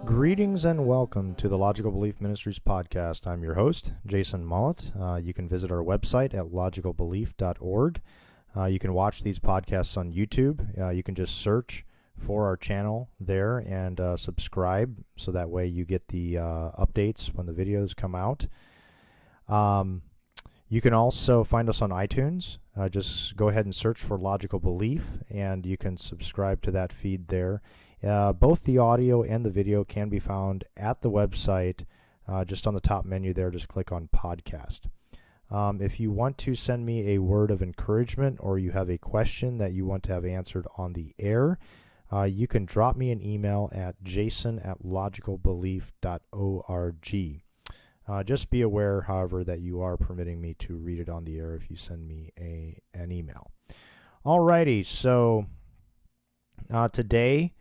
Greetings and welcome to the Logical Belief Ministries podcast. I'm your host, Jason Mullet. You can visit our website at logicalbelief.org. You can watch these podcasts on YouTube. You can just search for our channel there and subscribe, so that way you get the updates when the videos come out. You can also find us on iTunes. Just go ahead and search for Logical Belief, and you can subscribe to that feed there. Both the audio and the video can be found at the website. Just on the top menu there, just click on podcast. If you want to send me a word of encouragement, or you have a question that you want to have answered on the air, you can drop me an email at jason@logicalbelief.org. Just be aware, however, that you are permitting me to read it on the air if you send me an email. Alrighty, so today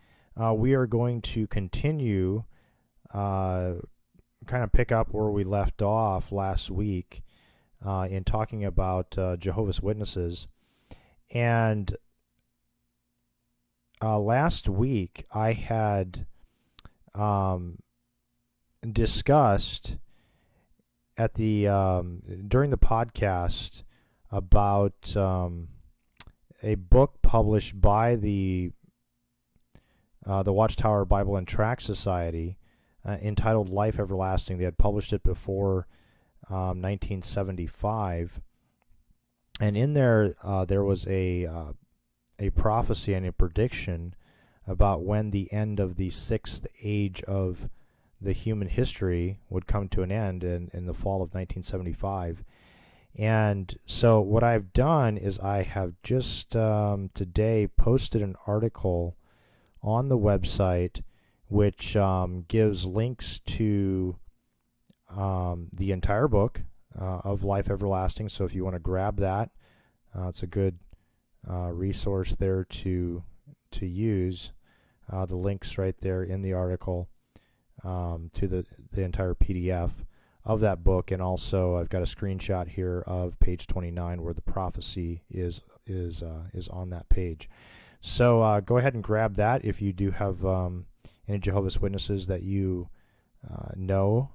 we are going to continue, kind of pick up where we left off last week in talking about Jehovah's Witnesses. And last week I had discussed at the during the podcast about a book published by the Watchtower Bible and Tract Society entitled Life Everlasting. They had published it before 1975, and in there there was a prophecy and a prediction about when the end of the sixth age of the human history would come to an end in the fall of 1975. And so what I've done is I have just today posted an article on the website which gives links to the entire book of Life Everlasting. So if you want to grab that, it's a good resource there to use. The links right there in the article to the entire PDF of that book, and also I've got a screenshot here of page 29 where the prophecy is on that page. So go ahead and grab that if you do have any Jehovah's Witnesses that you know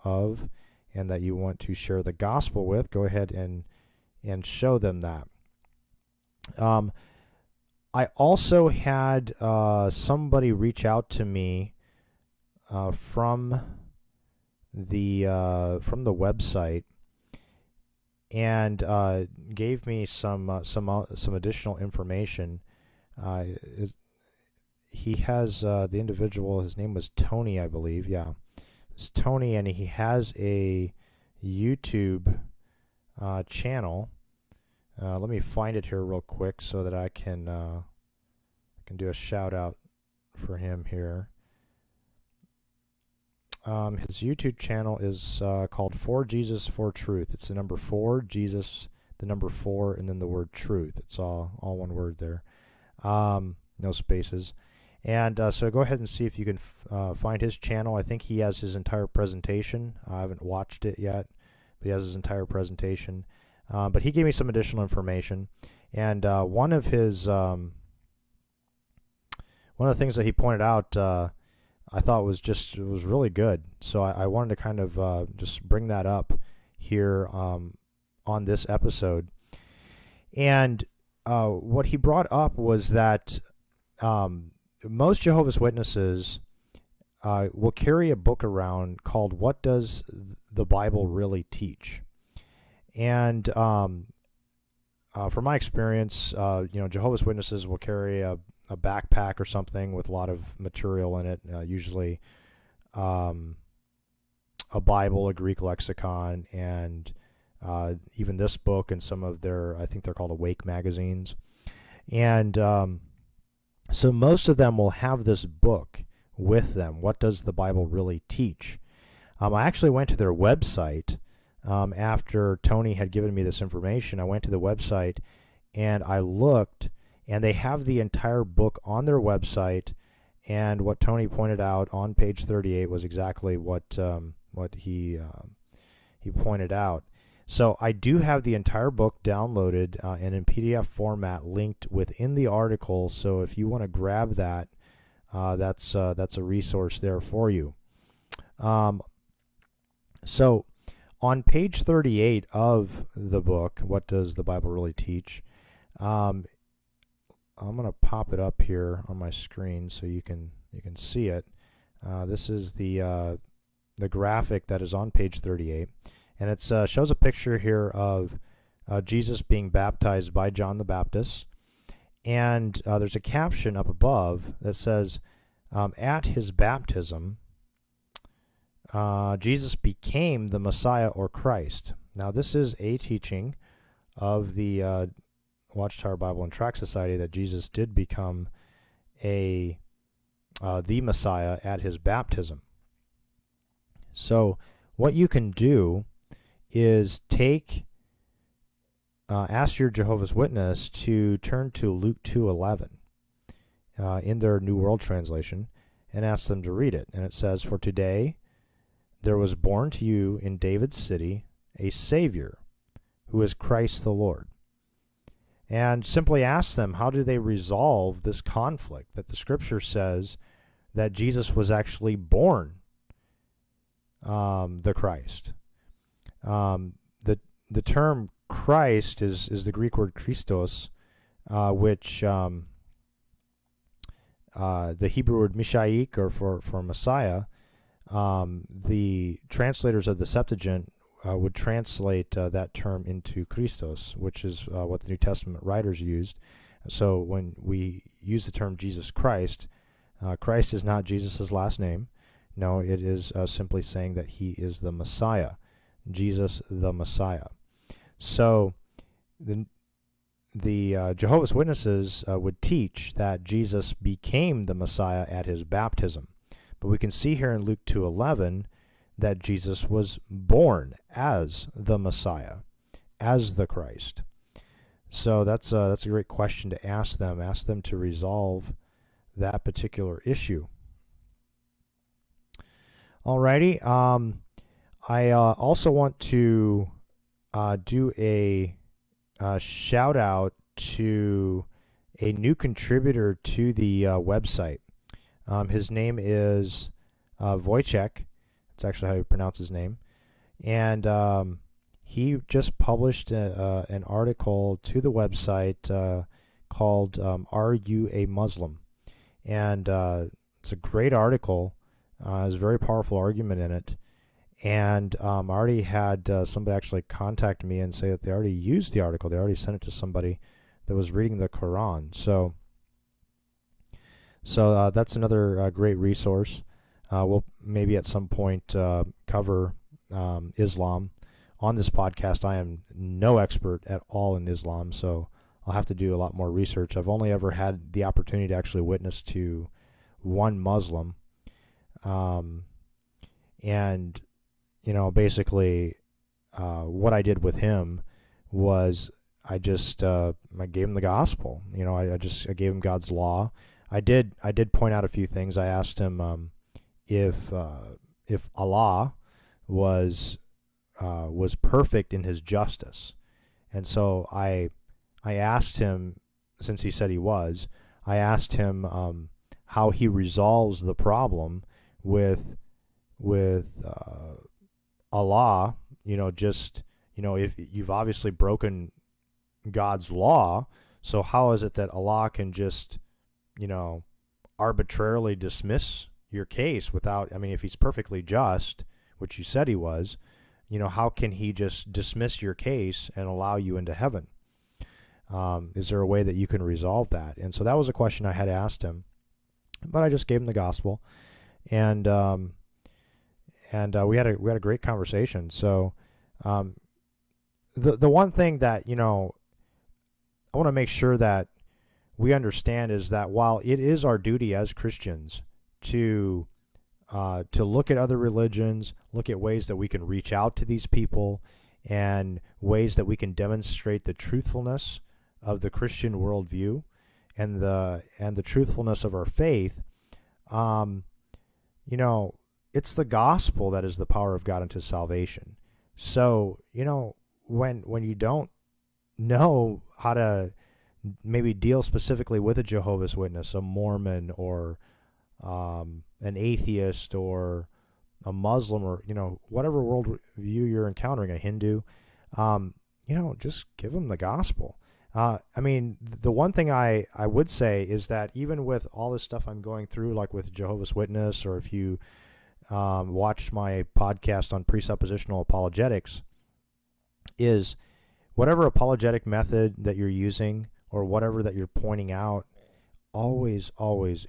of and that you want to share the gospel with. Go ahead and show them that. I also had somebody reach out to me from the website and gave me some additional information. He has the individual. His name was Tony, I believe. Yeah, it's Tony, and he has a YouTube channel. Let me find it here real quick so that I can do a shout out for him here. His YouTube channel is called For Jesus, For Truth. It's the number 4, Jesus, the number 4, and then the word truth. It's all one word there. No spaces. And so go ahead and see if you can find his channel. I think he has his entire presentation. I haven't watched it yet, but he has his entire presentation. But he gave me some additional information. And one of the things that he pointed out I thought was really good. So I wanted to kind of just bring that up here on this episode. And what he brought up was that most Jehovah's Witnesses will carry a book around called What Does the Bible Really Teach? And from my experience, Jehovah's Witnesses will carry a backpack or something with a lot of material in it, usually a Bible, a Greek lexicon, and even this book and some of their, I think they're called Awake magazines. And so most of them will have this book with them. What does the Bible really teach? I actually went to their website after Tony had given me this information. I went to the website and I looked, and they have the entire book on their website. And what Tony pointed out on page 38 was exactly what he pointed out. So I do have the entire book downloaded and in PDF format linked within the article. So if you want to grab that, that's a resource there for you. So on page 38 of the book, What Does the Bible Really Teach? I'm going to pop it up here on my screen so you can see it. This is the graphic that is on page 38, and it shows a picture here of Jesus being baptized by John the Baptist, and there's a caption up above that says, at his baptism, Jesus became the Messiah or Christ. Now, this is a teaching of the Watchtower Bible and Tract Society that Jesus did become the Messiah at his baptism. So, what you can do is ask your Jehovah's Witness to turn to Luke 2:11 in their New World Translation and ask them to read it. And it says, "For today there was born to you in David's city a Savior, who is Christ the Lord." And simply ask them, how do they resolve this conflict that the Scripture says that Jesus was actually born the Christ? The term Christ is the Greek word Christos, which the Hebrew word Mishaik, or for Messiah. The translators of the Septuagint would translate that term into Christos, which is what the New Testament writers used. So when we use the term Jesus Christ, Christ is not Jesus' last name. No, it is simply saying that he is the Messiah, Jesus the Messiah. So the Jehovah's Witnesses would teach that Jesus became the Messiah at his baptism. But we can see here in Luke 2:11 that Jesus was born as the Messiah, as the Christ. So that's a great question to ask them. Ask them to resolve that particular issue. Alrighty. I also want to do a shout out to a new contributor to the website. His name is Wojciech. That's actually how you pronounce his name. And he just published an article to the website called Are You a Muslim? And it's a great article. There's a very powerful argument in it. And I already had somebody actually contact me and say that they already used the article. They already sent it to somebody that was reading the Quran. So that's another great resource. We'll maybe at some point cover Islam on this podcast. I am no expert at all in Islam, so I'll have to do a lot more research. I've only ever had the opportunity to actually witness to one Muslim. And, basically what I did with him was I just I gave him the gospel. I gave him God's law. I did point out a few things. I asked him if Allah was perfect in his justice, and so I asked him, since he said he was, I asked him how he resolves the problem with Allah. If you've obviously broken God's law, so how is it that Allah can just arbitrarily dismiss your case without, if he's perfectly just, which you said he was, how can he just dismiss your case and allow you into heaven? Is there a way that you can resolve that? And so that was a question I had asked him, but I just gave him the gospel, and we had a great conversation. So the one thing that I want to make sure that we understand is that while it is our duty as Christians to look at other religions, look at ways that we can reach out to these people, and ways that we can demonstrate the truthfulness of the Christian worldview and the truthfulness of our faith, it's the gospel that is the power of God unto salvation. So, when you don't know how to maybe deal specifically with a Jehovah's Witness, a Mormon, or an atheist or a Muslim or, whatever worldview you're encountering, a Hindu, just give them the gospel. The one thing I would say is that even with all this stuff I'm going through, like with Jehovah's Witness, or if you watched my podcast on presuppositional apologetics, is whatever apologetic method that you're using or whatever that you're pointing out, always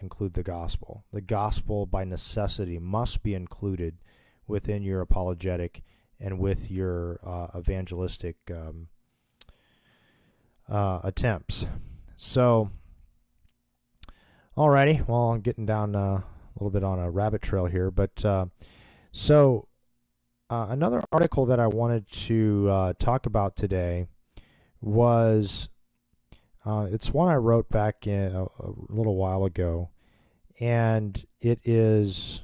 include the gospel. The gospel by necessity must be included within your apologetic and with your evangelistic attempts. So, alrighty, well, I'm getting down a little bit on a rabbit trail here, but another article that I wanted to talk about today was it's one I wrote back in a little while ago, and it is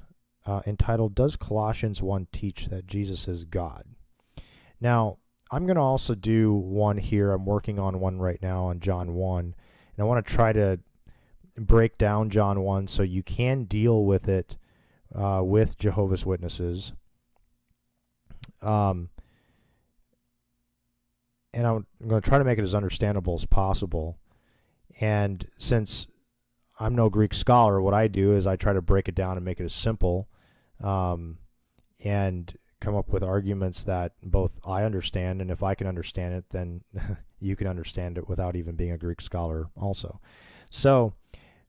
entitled, "Does Colossians 1 Teach That Jesus is God?" Now, I'm going to also do one here. I'm working on one right now on John 1, and I want to try to break down John 1 so you can deal with it with Jehovah's Witnesses. And I'm going to try to make it as understandable as possible. And since I'm no Greek scholar, what I do is I try to break it down and make it as simple, and come up with arguments that both I understand, and if I can understand it, then you can understand it without even being a Greek scholar also. So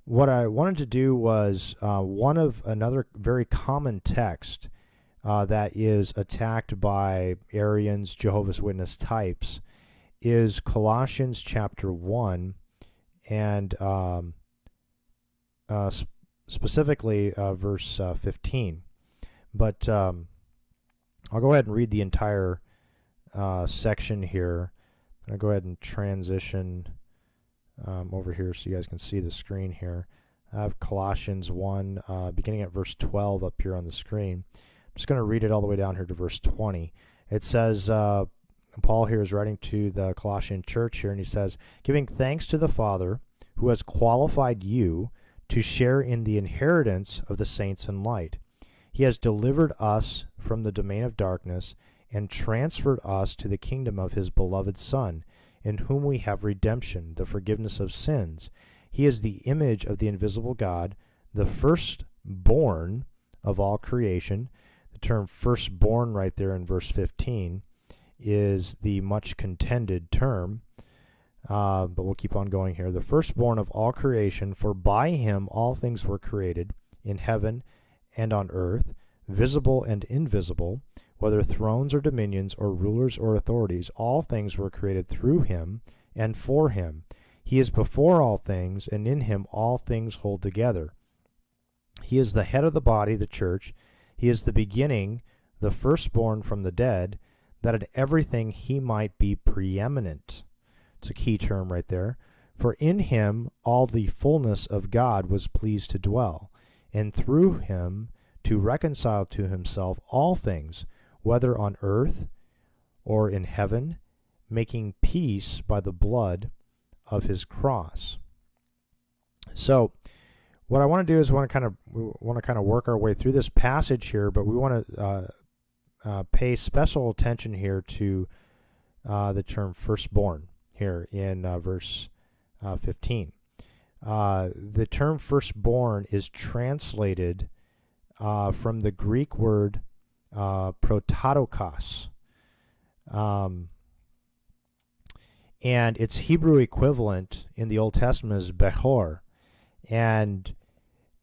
what I wanted to do was another very common text that is attacked by Arians, Jehovah's Witness types, is Colossians chapter 1, and specifically verse 15. But I'll go ahead and read the entire section here. I'll go ahead and transition over here so you guys can see the screen here. I have Colossians 1, beginning at verse 12 up here on the screen. I'm just going to read it all the way down here to verse 20. It says, Paul here is writing to the Colossian church here, and he says, "Giving thanks to the Father who has qualified you to share in the inheritance of the saints in light. He has delivered us from the domain of darkness and transferred us to the kingdom of his beloved Son, in whom we have redemption, the forgiveness of sins. He is the image of the invisible God, the firstborn of all creation." The term firstborn right there in verse 15 is the much contended term, but we'll keep on going here. "The firstborn of all creation, for by him all things were created, in heaven and on earth, visible and invisible, whether thrones or dominions or rulers or authorities. All things were created through him and for him. He is before all things, and in him all things hold together. He is the head of the body, the church. He is the beginning, the firstborn from the dead, that in everything he might be preeminent." It's a key term right there. "For in him all the fullness of God was pleased to dwell, and through him to reconcile to himself all things, whether on earth or in heaven, making peace by the blood of his cross." So what I want to do is we want to kind of work our way through this passage here, but we want to pay special attention here to the term firstborn here in verse 15. The term firstborn is translated from the Greek word prototokos, and its Hebrew equivalent in the Old Testament is Behor. And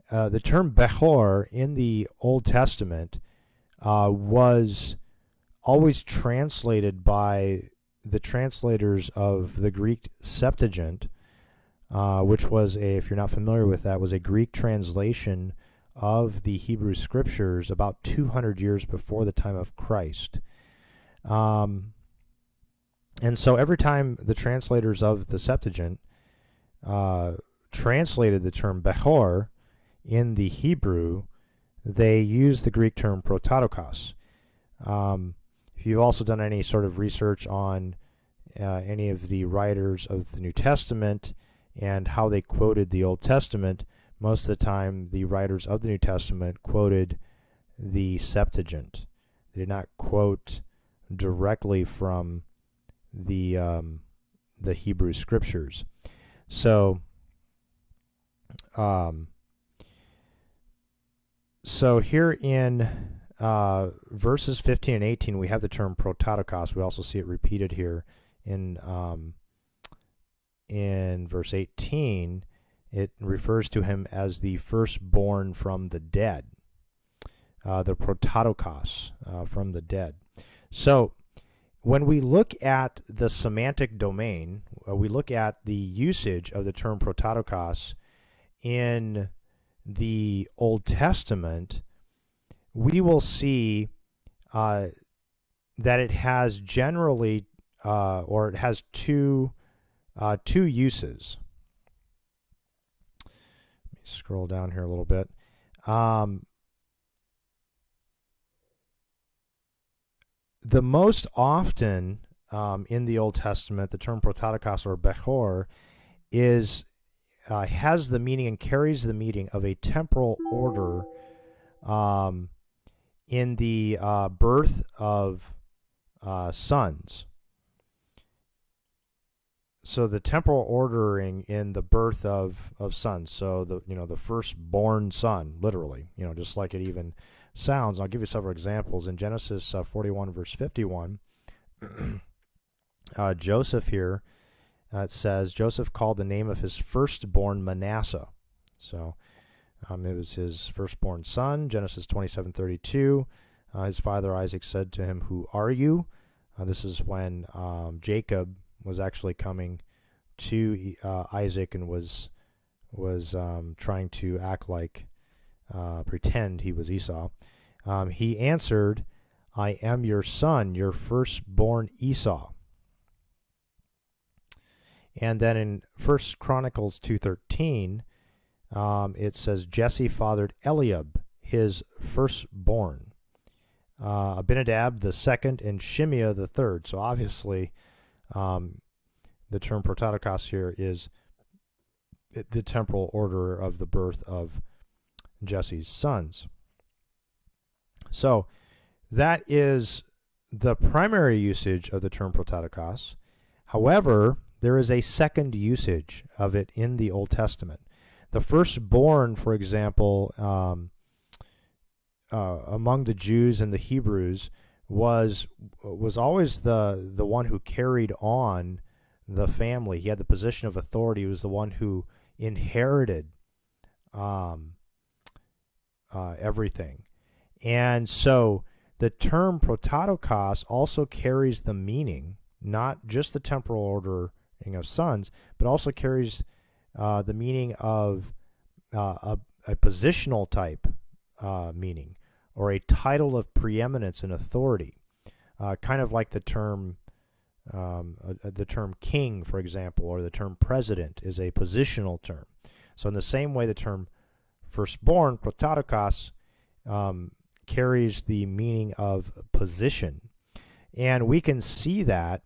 the term Behor in the Old Testament was always translated by the translators of the Greek Septuagint, which was if you're not familiar with that, was a Greek translation of the Hebrew Scriptures about 200 years before the time of Christ. And so every time the translators of the Septuagint translated the term Behor in the Hebrew, they used the Greek term prototokos. If you've also done any sort of research on any of the writers of the New Testament and how they quoted the Old Testament, most of the time the writers of the New Testament quoted the Septuagint. They did not quote directly from the Hebrew Scriptures. So here in verses 15 and 18, we have the term prototokos. We also see it repeated here in verse 18. It refers to him as the firstborn from the dead, the prototokos, from the dead. So when we look at the semantic domain, we look at the usage of the term prototokos in the Old Testament, we will see that it has generally, or it has two uses. Let me scroll down here a little bit. The most often in the Old Testament, the term prototokos or bechor is has the meaning and carries the meaning of a temporal order in the birth of sons. So the temporal ordering in the birth of sons. So the firstborn son, literally, just like it even sounds. I'll give you several examples. In Genesis 41 verse 51, Joseph here, it says, Joseph called the name of his firstborn Manasseh. So it was his firstborn son. Genesis 27:32, his father Isaac said to him, "Who are you?" This is when Jacob was actually coming to Isaac and was trying to act like, pretend he was Esau. He answered, "I am your son, your firstborn Esau." And then in 1 Chronicles 2:13, it says Jesse fathered Eliab, his firstborn, Abinadab the second, and Shimeah the third. So obviously, the term prototokos here is the temporal order of the birth of Jesse's sons. So that is the primary usage of the term prototokos. However, there is a second usage of it in the Old Testament. The firstborn, for example, among the Jews and the Hebrews was always the one who carried on the family. He had the position of authority. He was the one who inherited everything. And so the term prototokos also carries the meaning, not just the temporal ordering of sons, but also carries the meaning of a positional type meaning, or a title of preeminence and authority, kind of like the term king, for example, or the term president is a positional term. So in the same way, the term firstborn, prototokos, carries the meaning of position. And we can see that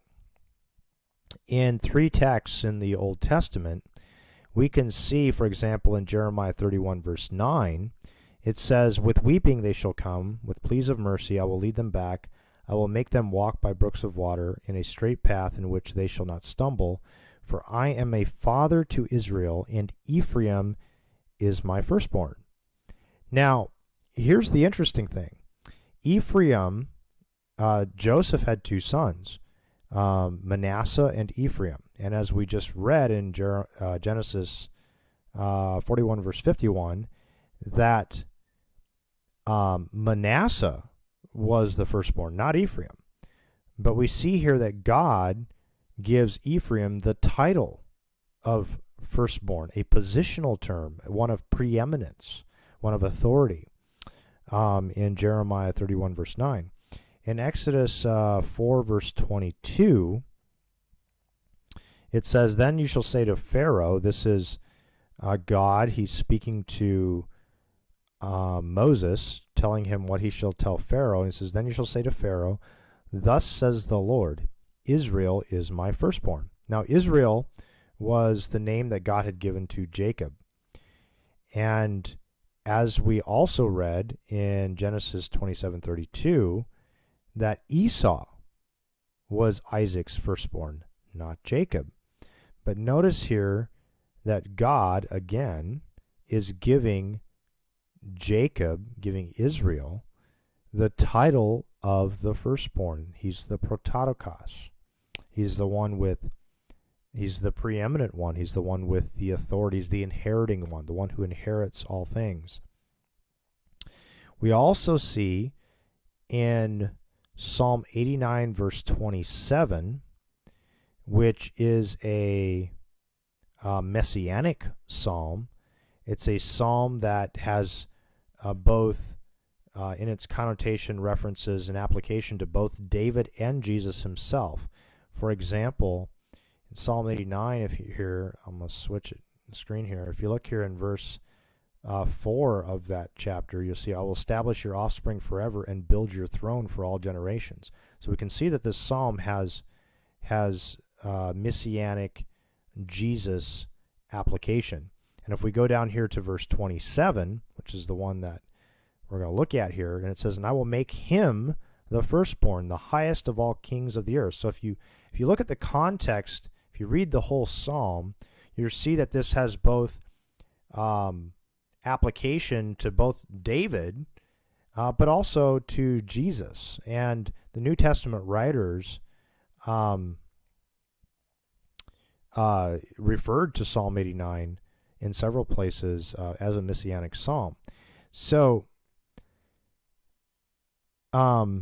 in three texts in the Old Testament. We can see, for example, in Jeremiah 31 verse 9, it says, "With weeping they shall come, with pleas of mercy I will lead them back. I will make them walk by brooks of water in a straight path in which they shall not stumble. For I am a father to Israel, and Ephraim is my firstborn." Now, here's the interesting thing. Ephraim, Joseph had two sons, Manasseh and Ephraim. And as we just read in Genesis 41 verse 51, that Manasseh was the firstborn, not Ephraim. But we see here that God gives Ephraim the title of firstborn, a positional term, one of preeminence, one of authority, in Jeremiah 31 verse 9. In Exodus 4 verse 22, it says, "Then you shall say to Pharaoh," this is God, he's speaking to Moses, telling him what he shall tell Pharaoh. And he says, "Then you shall say to Pharaoh, thus says the Lord, Israel is my firstborn." Now, Israel was the name that God had given to Jacob. And as we also read in Genesis 27:32, that Esau was Isaac's firstborn, not Jacob. But notice here that God, again, is giving Israel, the title of the firstborn. He's the prototokos. He's the preeminent one. He's the one with the authority. He's the inheriting one, the one who inherits all things. We also see in Psalm 89, verse 27, which is a messianic psalm. It's a psalm that has both, in its connotation, references and application to both David and Jesus himself. For example, in Psalm 89, if you hear, I'm going to switch the screen here. If you look here in verse 4 of that chapter, you'll see, I will establish your offspring forever and build your throne for all generations. So we can see that this psalm has messianic Jesus application. And if we go down here to verse 27, which is the one that we're going to look at here, and it says, and I will make him the firstborn, the highest of all kings of the earth. So if you look at the context, if you read the whole psalm, you'll see that this has both application to both David, but also to Jesus. And the New Testament writers referred to Psalm 89 in several places as a messianic psalm. So, so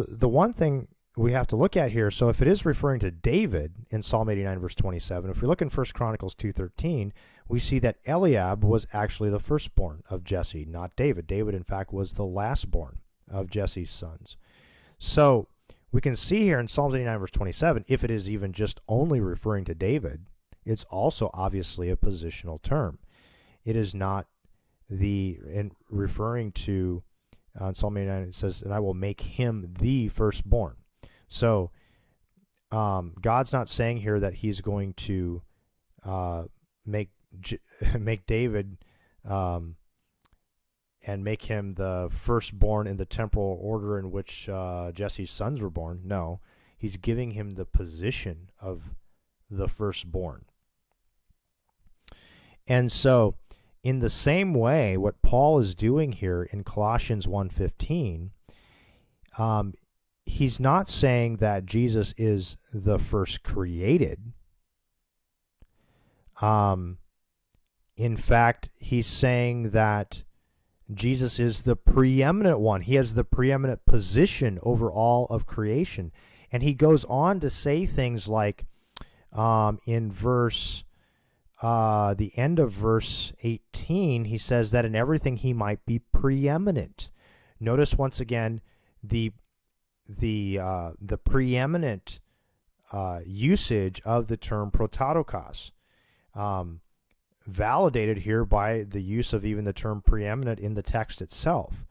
the one thing we have to look at here, so if it is referring to David in Psalm 89, verse 27, if we look in 1 Chronicles 2:13, we see that Eliab was actually the firstborn of Jesse, not David. David, in fact, was the lastborn of Jesse's sons. So we can see here in Psalms 89, verse 27, if it is even just only referring to David, it's also obviously a positional term. It is not referring to, in Psalm 89, it says, and I will make him the firstborn. So God's not saying here that he's going to make David and make him the firstborn in the temporal order in which Jesse's sons were born. No, he's giving him the position of the firstborn. And so in the same way, what Paul is doing here in Colossians 1:15, he's not saying that Jesus is the first created. In fact, he's saying that Jesus is the preeminent one. He has the preeminent position over all of creation. And he goes on to say things like in the end of verse 18, he says that in everything he might be preeminent. Notice once again the preeminent usage of the term prototokos, validated here by the use of even the term preeminent in the text itself.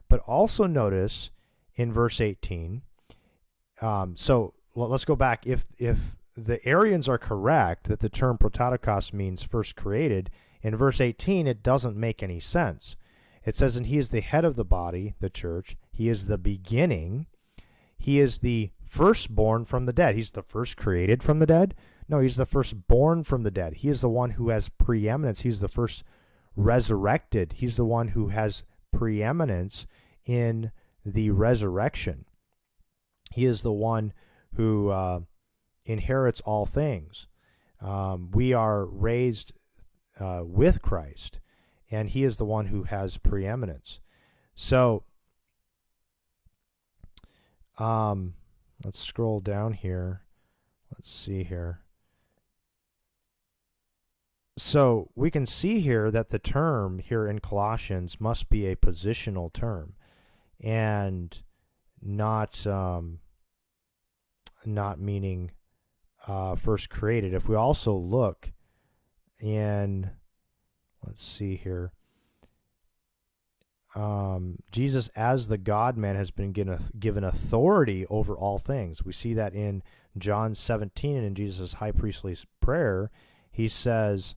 But also notice in verse 18, so let's go back. If the Arians are correct that the term prototokos means first created, in verse 18 it doesn't make any sense. It says, and he is the head of the body, the church. He is the beginning. He is the firstborn from the dead. He's the first created from the dead? No, he's the firstborn from the dead. He is the one who has preeminence. He's the first resurrected. He's the one who has preeminence in the resurrection. He is the one who inherits all things. We are raised with Christ, and he is the one who has preeminence. So let's scroll down here. Let's see here. So we can see here that the term here in Colossians must be a positional term and not meaning first created. If we also look in, let's see here, Jesus as the God-man has been given authority over all things. We see that in John 17 and in Jesus' high priestly prayer. He says,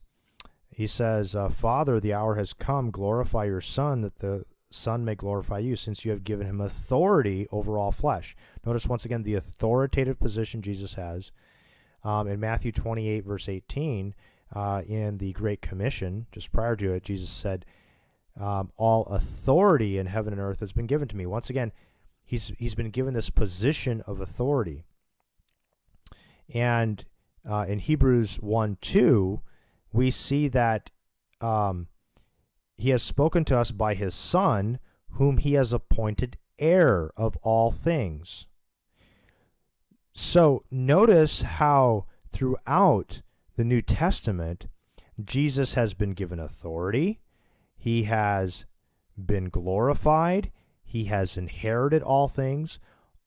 He says, Father, the hour has come, glorify your Son, that the Son may glorify you, since you have given him authority over all flesh. Notice once again the authoritative position Jesus has. In Matthew 28, verse 18, in the Great Commission, just prior to it, Jesus said, all authority in heaven and earth has been given to me. Once again, he's been given this position of authority. And in Hebrews 1:2, we see that he has spoken to us by his Son, whom he has appointed heir of all things. So notice how throughout the New Testament, Jesus has been given authority. He has been glorified. He has inherited all things,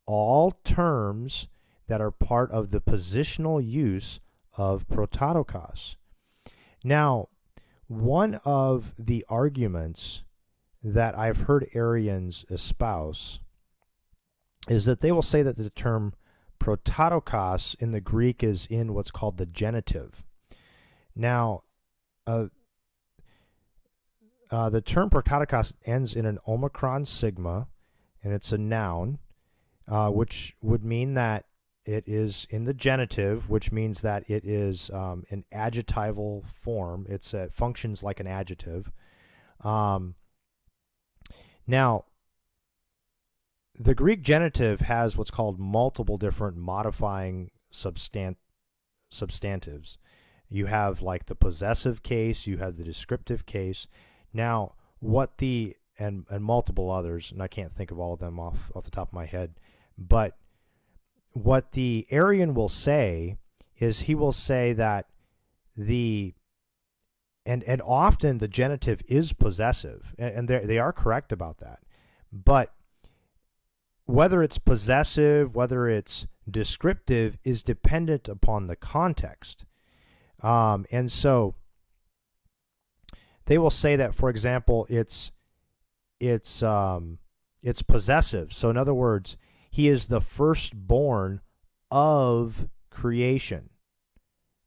all terms that are part of the positional use of prototokos. Now, one of the arguments that I've heard Arians espouse is that they will say that the term prototokos in the Greek is in what's called the genitive. Now, the term prototokos ends in an omicron sigma, and it's a noun, which would mean that it is in the genitive, which means that it is an adjectival form. It functions like an adjective. Now, the Greek genitive has what's called multiple different modifying substantives. You have like the possessive case, you have the descriptive case. Now, and multiple others, and I can't think of all of them off the top of my head, but what the Arian will say is he will say that and often the genitive is possessive, and they are correct about that. But whether it's possessive, whether it's descriptive, is dependent upon the context. And so they will say that, for example, it's possessive. So in other words, he is the firstborn of creation.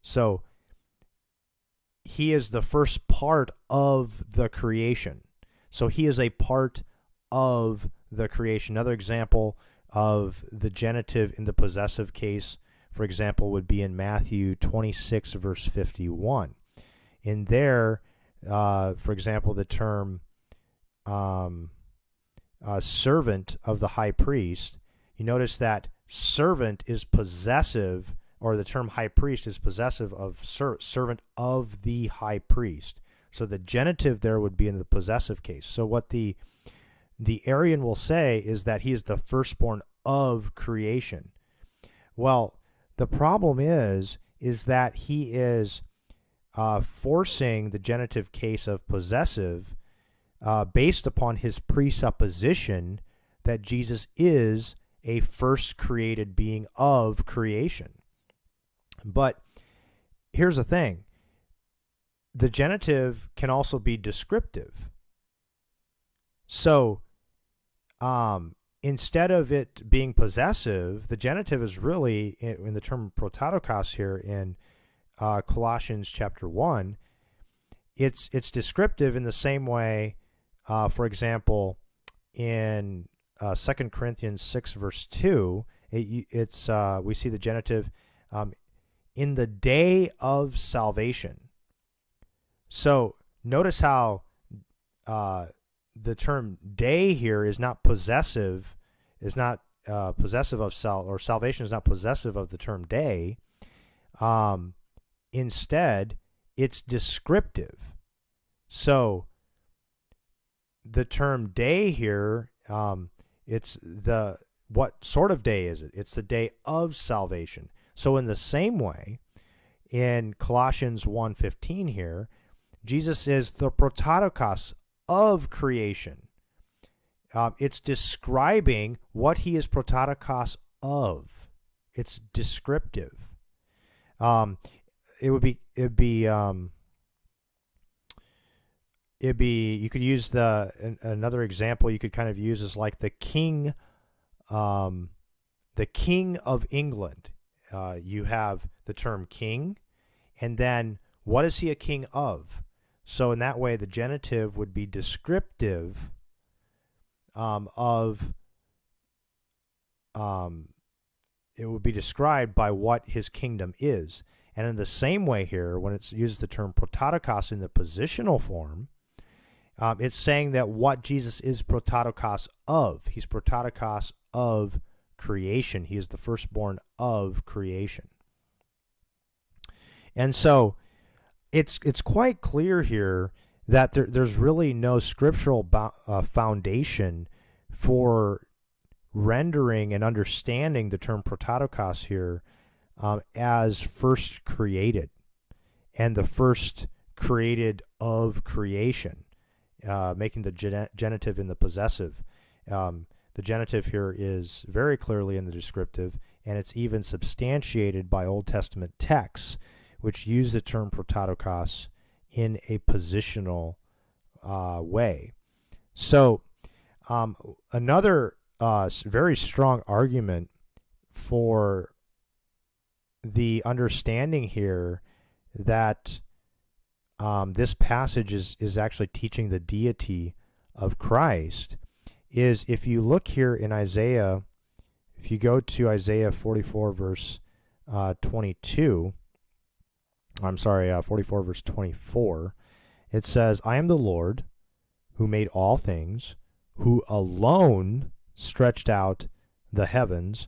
So he is the first part of the creation. So he is a part of the creation. Another example of the genitive in the possessive case, for example, would be in Matthew 26, verse 51. In there, for example, the term servant of the high priest, you notice that servant is possessive, or the term high priest is possessive of servant of the high priest. So the genitive there would be in the possessive case. So what the Arian will say is that he is the firstborn of creation. Well, the problem is that he is forcing the genitive case of possessive based upon his presupposition that Jesus is a first created being of creation. But here's the thing. The genitive can also be descriptive. So instead of it being possessive, the genitive is really, in the term prototokos here in Colossians chapter 1, it's descriptive in the same way, for example, in 2 Corinthians 6, verse 2, we see the genitive in the day of salvation. So notice how the term day here is not possessive, possessive of or salvation is not possessive of the term day. Instead, it's descriptive. So the term day here, it's what sort of day is it? It's the day of salvation. So in the same way, in Colossians 1:15 here, Jesus is the prototokos of creation. It's describing what he is prototokos of. It's descriptive. You could use another example you could kind of use is like the king of England. You have the term king, and then what is he a king of? So in that way, the genitive would be descriptive it would be described by what his kingdom is. And in the same way here, when it uses the term prototokos in the positional form, it's saying that what Jesus is prototokos of. He's prototokos of creation. He is the firstborn of creation. And so it's quite clear here that there's really no scriptural foundation for rendering and understanding the term prototokos here as first created and the first created of creation, making the genitive in the possessive. The genitive here is very clearly in the descriptive, and it's even substantiated by Old Testament texts, which use the term prototokos in a positional way. So another very strong argument for the understanding here that this passage is actually teaching the deity of Christ is if you look here in Isaiah, if you go to Isaiah 44 verse 22, I'm sorry, 44 verse 24, it says, I am the Lord who made all things, who alone stretched out the heavens,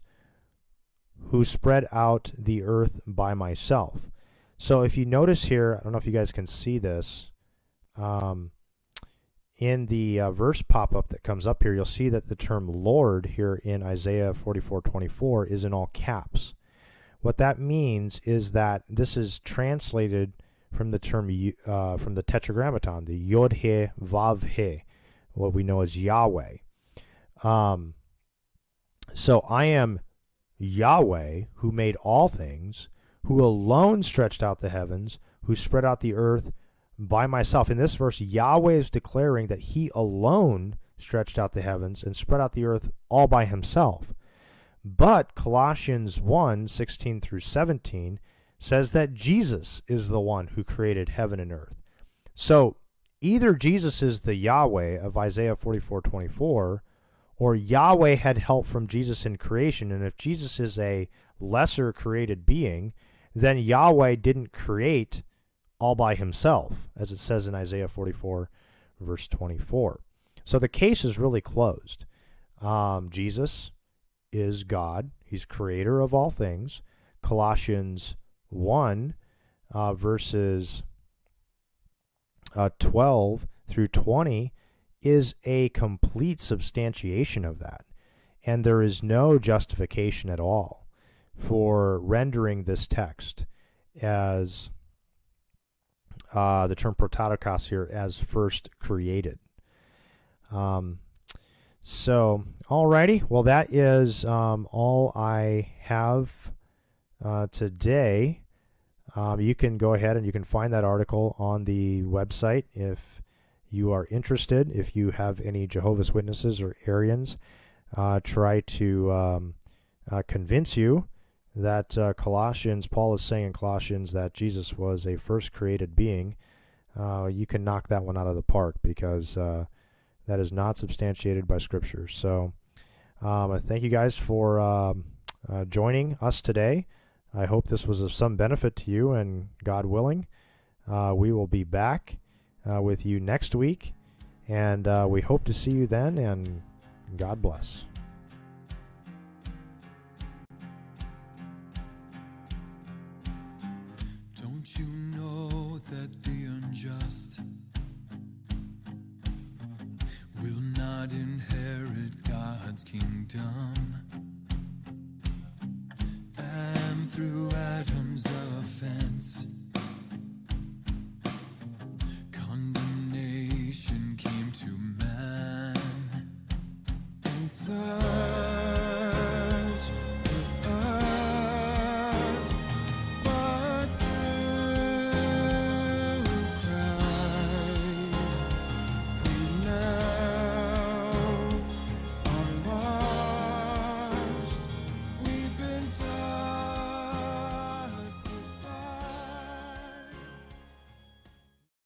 who spread out the earth by myself. So if you notice here, I don't know if you guys can see this, in the verse pop-up that comes up here, you'll see that the term Lord here in Isaiah 44:24 is in all caps. What that means is that this is translated from the term, from the Tetragrammaton, the Yod-He, Vav-He, what we know as Yahweh. So I am Yahweh who made all things, who alone stretched out the heavens, who spread out the earth by myself. In this verse, Yahweh is declaring that he alone stretched out the heavens and spread out the earth all by himself. But Colossians 1:16 through 17 says that Jesus is the one who created heaven and earth. So either Jesus is the Yahweh of Isaiah 44:24, or Yahweh had help from Jesus in creation. And if Jesus is a lesser created being, then Yahweh didn't create all by himself, as it says in Isaiah 44, verse 24. So the case is really closed. Jesus is God. He's creator of all things. Colossians 1, verses 12 through 20 is a complete substantiation of that. And there is no justification at all for rendering this text as the term prototokos here as first created. So, alrighty. Well, that is all I have today. You can go ahead and you can find that article on the website if you are interested. If you have any Jehovah's Witnesses or Arians try to convince you that Paul is saying in Colossians that Jesus was a first created being, you can knock that one out of the park because that is not substantiated by Scripture. So I thank you guys for joining us today. I hope this was of some benefit to you, and God willing, we will be back with you next week, and we hope to see you then, and God bless. Don't you know that the unjust will not inherit God's kingdom? And through Adam's offense, condemnation came to man, and so